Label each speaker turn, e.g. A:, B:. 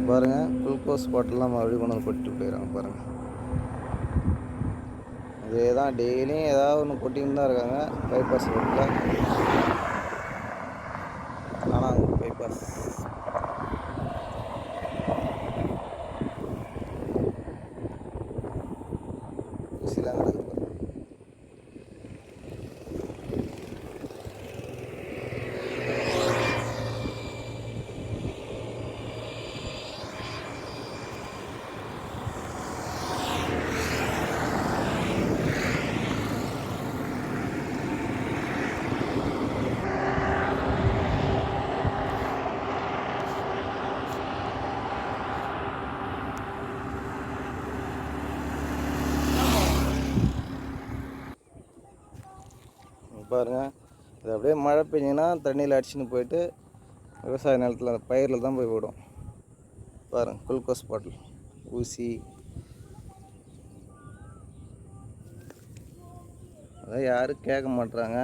A: பாருங்கள், குளுக்கோஸ் பாட்டிலாம் மறுபடியும் கொண்டு வந்து கொட்டிட்டு போயிடறாங்க பாருங்கள். இதே தான் டெய்லியும் ஏதாவது ஒன்று கொட்டின்னு தான் இருக்காங்க பைபாஸ் ரோட்டில். ஆனால் பைபாஸ் ஊசிலாம் கிடக்குது. பாருங்கள், இது அப்படியே மழை பெஞ்சிங்கன்னா தண்ணியில் அடிச்சுன்னு போயிட்டு விவசாய நிலத்தில் அந்த பயிரில் தான் போய் விடும். பாருங்கள், குளுக்கோஸ் பாட்டில், ஊசி, அதான் யாரும் கேட்க மாட்றாங்க.